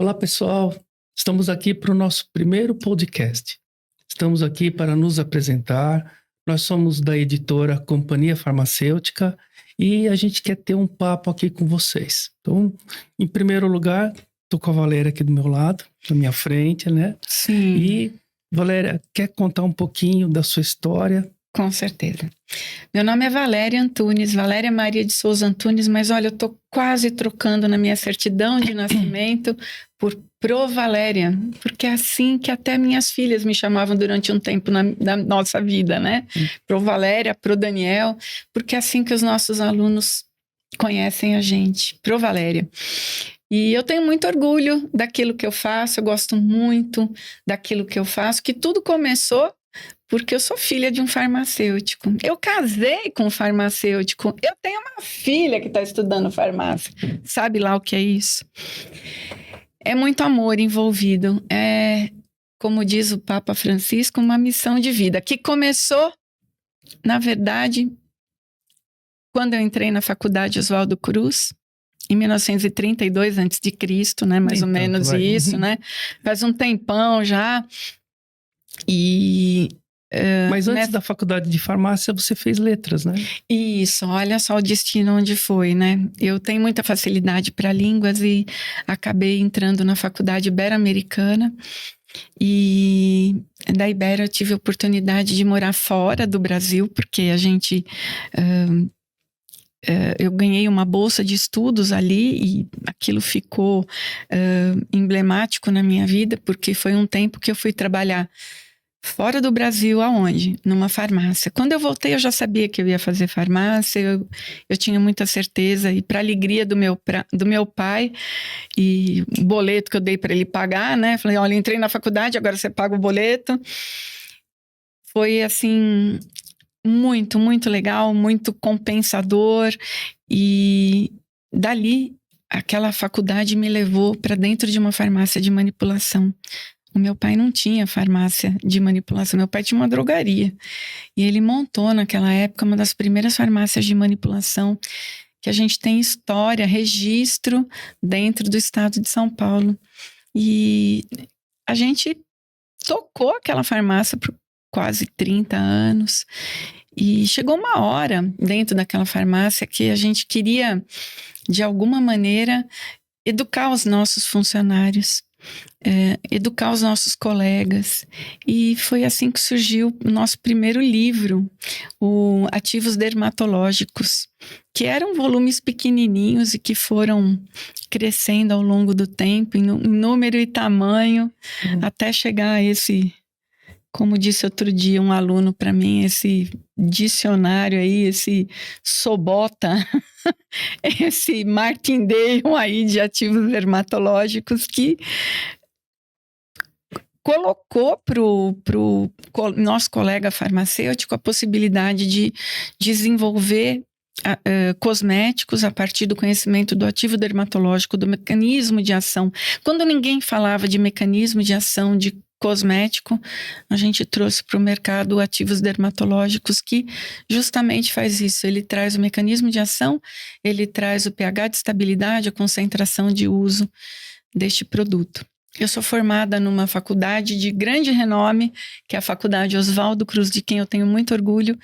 Olá, pessoal. Estamos aqui para o nosso primeiro podcast. Estamos aqui para nos apresentar. Nós somos da editora Companhia Farmacêutica e a gente quer ter um papo aqui com vocês. Então, em primeiro lugar, estou com a Valéria aqui do meu lado, na minha frente, né? Sim. E, Valéria, quer contar um pouquinho da sua história? Com certeza. Meu nome é Valéria Antunes, Valéria Maria de Souza Antunes, mas olha, eu tô quase trocando na minha certidão de nascimento por Pro Valéria, porque é assim que até minhas filhas me chamavam durante um tempo na nossa vida, né? Pro Valéria, Pro Daniel, porque é assim que os nossos alunos conhecem a gente, Pro Valéria. E eu tenho muito orgulho daquilo que eu faço, eu gosto muito daquilo que eu faço, que tudo começou porque eu sou filha de um farmacêutico. Eu casei com um farmacêutico. Eu tenho uma filha que está estudando farmácia. Sabe lá o que é isso? É muito amor envolvido. É, como diz o Papa Francisco, uma missão de vida que começou, na verdade, quando eu entrei na faculdade Oswaldo Cruz, em 1932 a.C., né? Mais ou menos isso, né? Faz um tempão já. E mas antes da faculdade de farmácia, você fez letras, né? Isso, olha só o destino onde foi, né? Eu tenho muita facilidade para línguas e acabei entrando na faculdade Ibero-Americana. E da Ibero eu tive a oportunidade de morar fora do Brasil, porque a gente... eu ganhei uma bolsa de estudos ali e aquilo ficou emblemático na minha vida, porque foi um tempo que eu fui trabalhar fora do Brasil, aonde? Numa farmácia. Quando eu voltei, eu já sabia que eu ia fazer farmácia, eu tinha muita certeza, e para alegria do meu pai, e o boleto que eu dei para ele pagar, né? Falei, olha, entrei na faculdade, agora você paga o boleto. Foi, assim, muito, muito legal, muito compensador, e dali, aquela faculdade me levou para dentro de uma farmácia de manipulação. O meu pai não tinha farmácia de manipulação, meu pai tinha uma drogaria. E ele montou, naquela época, uma das primeiras farmácias de manipulação que a gente tem história, registro dentro do estado de São Paulo. E a gente tocou aquela farmácia por quase 30 anos. E chegou uma hora dentro daquela farmácia que a gente queria, de alguma maneira, educar os nossos funcionários. Educar os nossos colegas, e foi assim que surgiu o nosso primeiro livro, o Ativos Dermatológicos, que eram volumes pequenininhos e que foram crescendo ao longo do tempo, em número e tamanho, até chegar a esse, como disse outro dia um aluno para mim, esse dicionário aí, esse sobota, esse martindale aí de ativos dermatológicos que colocou para o nosso colega farmacêutico a possibilidade de desenvolver cosméticos a partir do conhecimento do ativo dermatológico, do mecanismo de ação. Quando ninguém falava de mecanismo de ação de cosmético, a gente trouxe para o mercado ativos dermatológicos, que justamente faz isso. Ele traz o mecanismo de ação, ele traz o pH de estabilidade, a concentração de uso deste produto. Eu sou formada numa faculdade de grande renome, que é a Faculdade Oswaldo Cruz, de quem eu tenho muito orgulho,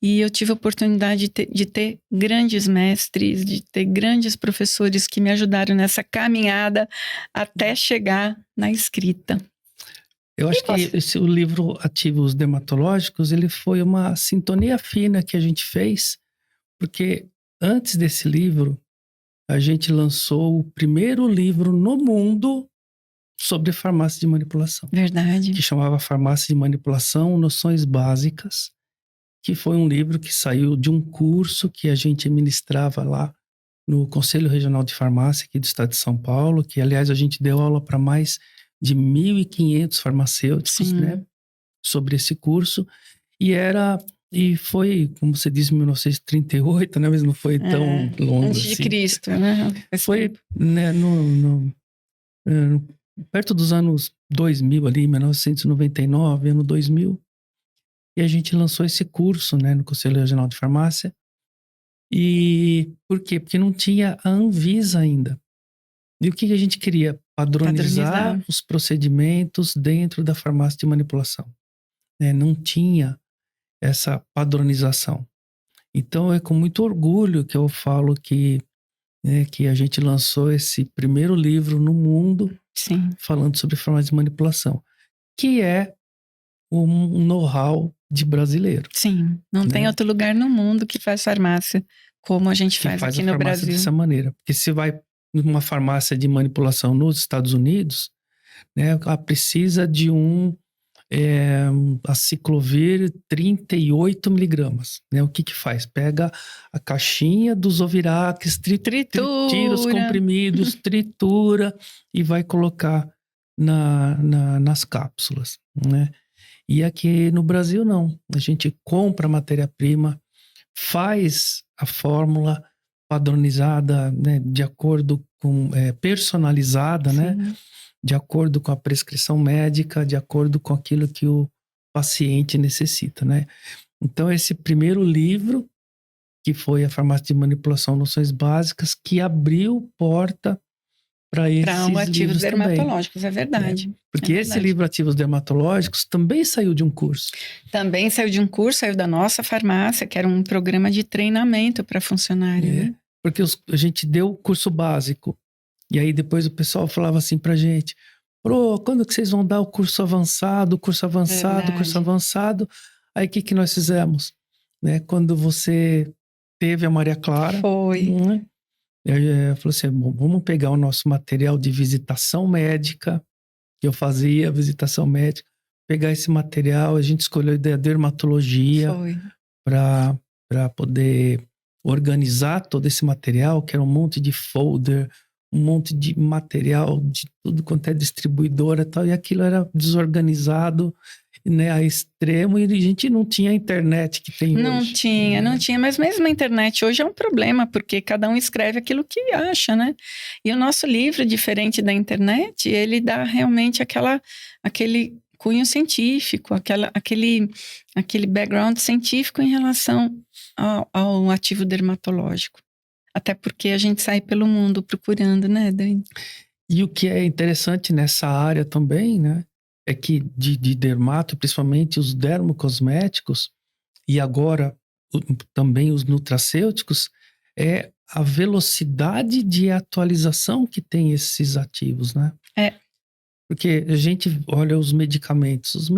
e eu tive a oportunidade de ter grandes mestres, de ter grandes professores que me ajudaram nessa caminhada até chegar na escrita. Eu acho que o livro Ativos Dermatológicos, ele foi uma sintonia fina que a gente fez, porque antes desse livro, a gente lançou o primeiro livro no mundo sobre farmácia de manipulação. Verdade. Que chamava Farmácia de Manipulação, Noções Básicas, que foi um livro que saiu de um curso que a gente ministrava lá no Conselho Regional de Farmácia aqui do estado de São Paulo, que, aliás, a gente deu aula para mais de 1.500 farmacêuticos, né, sobre esse curso, e foi, como você disse, em 1938, né, mas não foi tão longo antes assim. de Cristo, né? Foi, né, perto dos anos 2000 ali, 1999, ano 2000, e a gente lançou esse curso, né, no Conselho Regional de Farmácia. E por quê? Porque não tinha a Anvisa ainda. E o que a gente queria? Padronizar os procedimentos dentro da farmácia de manipulação. Né? Não tinha essa padronização. Então, é com muito orgulho que eu falo que a gente lançou esse primeiro livro no mundo, Sim. falando sobre farmácia de manipulação, que é um know-how de brasileiro. Sim, não tem outro lugar no mundo que faz farmácia como a gente faz aqui no Brasil. Dessa maneira. Porque se vai numa farmácia de manipulação nos Estados Unidos, né, ela precisa de aciclovir 38 miligramas. Né? O que faz? Pega a caixinha dos Ovirax, tira os comprimidos, tritura e vai colocar nas cápsulas. Né? E aqui no Brasil, não. A gente compra a matéria-prima, faz a fórmula padronizada, né, de acordo com... personalizada, né? De acordo com a prescrição médica, de acordo com aquilo que o paciente necessita, né? Então, esse primeiro livro, que foi a Farmácia de Manipulação Noções Básicas, que abriu porta para esses ativos dermatológicos, também, é verdade. Né? Porque esse livro Ativos Dermatológicos também saiu de um curso. Também saiu de um curso, saiu da nossa farmácia, que era um programa de treinamento para funcionário. Né? Porque a gente deu o curso básico. E aí depois o pessoal falava assim pra gente: quando que vocês vão dar o curso avançado, curso avançado? Aí o que nós fizemos? Né? Quando você teve a Maria Clara... Foi. Né? Eu falei assim, vamos pegar o nosso material de visitação médica, que eu fazia visitação médica, pegar esse material, a gente escolheu a dermatologia para poder organizar todo esse material, que era um monte de folder, um monte de material de tudo quanto é distribuidora e tal, e aquilo era desorganizado, né, a extremo, e a gente não tinha a internet que tem hoje. Não tinha, mas mesmo a internet hoje é um problema, porque cada um escreve aquilo que acha, né? E o nosso livro, diferente da internet, ele dá realmente aquele cunho científico, aquele background científico em relação ao ativo dermatológico. Até porque a gente sai pelo mundo procurando, né, Dani? E o que é interessante nessa área também, né, é que de dermato, principalmente os dermocosméticos, e agora também os nutracêuticos, é a velocidade de atualização que tem esses ativos, né? Porque a gente olha os medicamentos,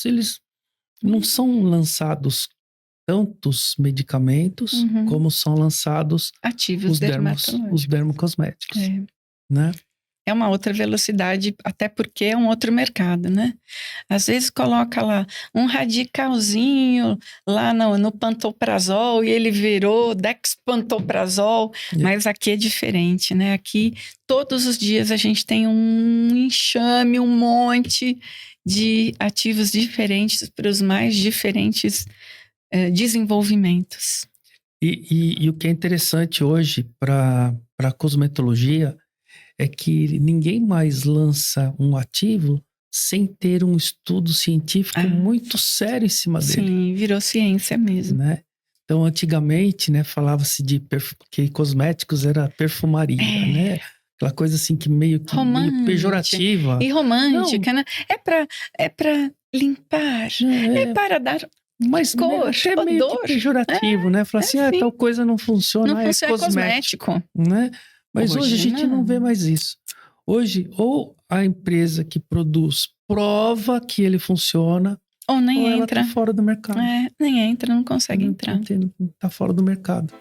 eles não são lançados tantos medicamentos como são lançados ativos os dermocosméticos, né? É uma outra velocidade, até porque é um outro mercado, né? Às vezes coloca lá um radicalzinho lá no pantoprazol e ele virou dexpantoprazol, mas aqui é diferente, né? Aqui todos os dias a gente tem um enxame, um monte de ativos diferentes para os mais diferentes desenvolvimentos. E o que é interessante hoje para a cosmetologia é que ninguém mais lança um ativo sem ter um estudo científico muito sério em cima dele. Sim, virou ciência mesmo. Né? Então, antigamente, né, falava-se que cosméticos era perfumaria, né? Aquela coisa assim que meio pejorativa. E romântica, né? É pra limpar, é para dar... Mas cor, até meio que pejorativo, né? Falar assim, tal coisa não funciona, não funciona, é cosmético. Né? Mas hoje a gente não vê mais isso. Hoje, ou a empresa que produz prova que ele funciona, ou nem ou entra. Ela tá fora do mercado. Nem entra, não consegue entrar. Tá fora do mercado.